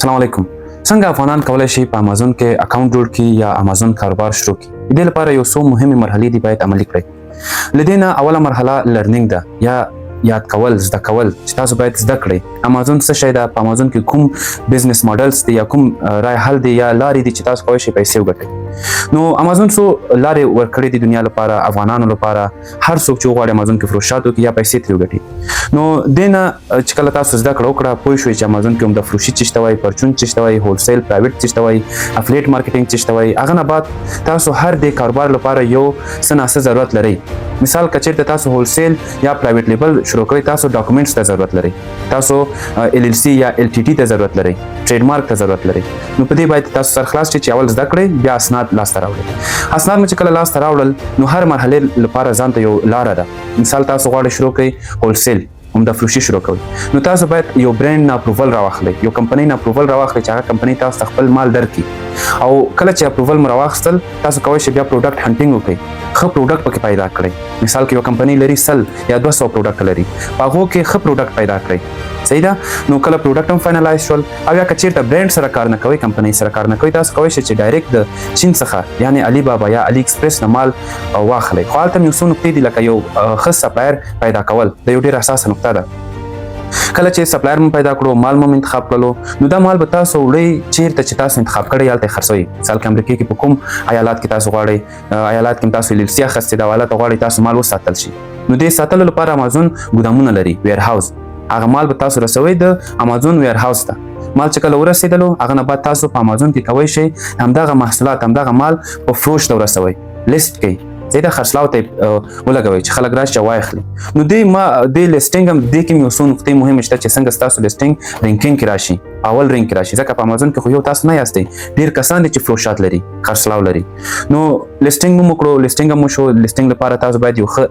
السلام علیکم. څنګه افغانان کولی شي په امازون کې اکاونټ جوړ کړي یا امازون کاروبار شروع کړي؟ دې لپاره یو څو مهمه مرحلې دي باید عملي کړئ. له دې نه اوله مرحله لرنینګ ده یا یاد کول، زده کول چې تاسو باید زده کړئ امازون څه شی ده، په امازون کې کوم بزنس ماډلز دي یا کوم رای حل دي یا لارې دي چې تاسو کولی شئ پیسې وګټئ. نو امازون څو لارې ورکړې دي دنیا لپاره، افغانانو لپاره، هر څوک چې وغواړي امازون کې فروشات وکړي یا پیسې ترې وګټي. نو دې نه چې کله تاسو زده کړه وکړه، پوه شئ چې امازون کې هم د فروشي څه شته وایي، پرچون څه شته وایي، هولسیل پرایویټ څه شته وایي، افلیټ مارکیټینګ څه شته وایي. هغه نه بعد تاسو هر دې کاروبار لپاره یو څه ناڅه ضرورت لرئ. مثال که چېرته تاسو هولسیل یا پرایویټ لیبل شروع کوئ، تاسو ډاکومنټس ته ضرورت لرئ، تاسو LLC یا LTD ته ضرورت لرئ، ټریډ مارک ته ضرورت لرئ. نو په دې باید تاسو سرخلاص چې اول زده کړئ، بیا اسناد لاسته راوړئ. اسناد مو چې کله لاسته راوړل، نو هر مرحلې لپاره ځان ته یو لاره ده. مثال تاسو غواړئ شروع کړئ هولسیل، هم د فروشي شروع کوئ، نو تاسو باید یو برانډ نه اپروول راواخلئ، یو کمپنۍ نه اپروول راواخلئ چې هغه کمپنۍ تاسو ته خپل مال درکړي. او کله چې اپروول مو راواخیستل، تاسو کولی شئ بیا پروډکټ هنټینګ وکړئ، ښه پروډکټ پکې پیدا کړئ. مثال کې یو کمپنۍ لري 100 یا 200 پروډکټ لري، په هغو کې ښه پروډکټ پیدا کړئ. صحیح ده؟ نو کله پروډکټ هم فاینلایز شول، او یا که چېرته برانډ سره کار نه کوئ، کمپنۍ سره کار نه کوئ، تاسو کولی شئ چې ډایرکټ د چین څخه یعنې علي بابا یا علي ایکسپریس نه مال واخلئ. خو هلته هم یو څو نقطې دي، لکه یو ښه سپلایر پیدا کول د یو ډېر اساسه نقطه ده. کله چې سپلایر مو پیدا کړو، مال مو انتخاب کړلو، نو دا مال به تاسو وړئ چیرته چې تاسو انتخاب کړی هلته یې خرڅوئ. مثال کې امریکا کې په کوم ایالات کې تاسو غواړئ، ایالات کې هم تاسو LLC اخیستې ده، ایالات غواړئ تاسو مال وساتل شي، نو دې ساتلو لپاره امازون ګودامونه لري، ویر هاوس. هغه مال به تاسو رسوئ د امازون ویر هاوس ته. مال چې کله ورسېدلو، هغه نه بعد تاسو په امازون کې کولی شئ همدغه محصولات، همدغه مال په فروش ته ورسوئ، لیست کړئ، زه د خرڅلاو ته ولګوئ چې خلک راشي واخلي. نو دې لیسټینګ هم دې کې یو څو نقطې مهمې شته چې څنګه ستاسو لیسټینګ رینکینګ کې راشي، اول رینک کې راشي. ځکه په امازون کې خو یو تاسو نه یاستئ، ډېر کسان دي چې فروشات لري، خرڅلاو لري. نو لیسټینګ مو وکړو، لیسټینګ هم وشو. لیسټینګ لپاره تاسو باید یو ښه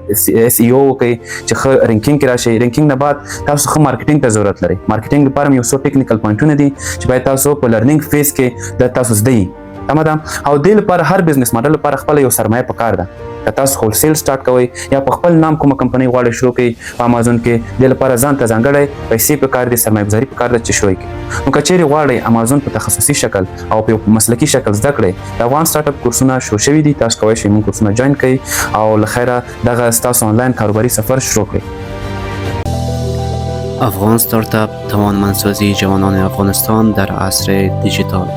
SEO وکړئ چې ښه رینکینګ کې راشي. رینکینګ نه بعد تاسو ښه مارکیټینګ ته ضرورت لرئ. مارکیټینګ لپاره یو څو ټیکنیکل پوینټونه دي چې باید تاسو په لرنینګ فیز کې د تاسو زده یي. تمه ده؟ او دې لپاره هر بزنس ماډل لپاره خپل یو سرمایه پکار ده. که تاسو هولسیل سٹارټ کوئ یا په خپل نام کومه کمپنۍ غواړئ شروع کړئ په امازون کې، دې لپاره ځان ته ځانګړی پیسې پکار دي، سرمایه گذاري پکار ده چې شروع کړئ. نو که چیرې غواړئ امازون په تخصصي شکل او په یو مسلکي شکل زده کړئ، د افغان سټارټ اپ کورسونه شروع شوي دي، تاسو کولی شئ موږ کورسونه جوین کړئ او له خیره دغه ستاسو آنلاین کاروباري سفر شروع کړئ. افغان ستارتاپ توانمندسازی جوانان افغانستان در عصر دیجیتال.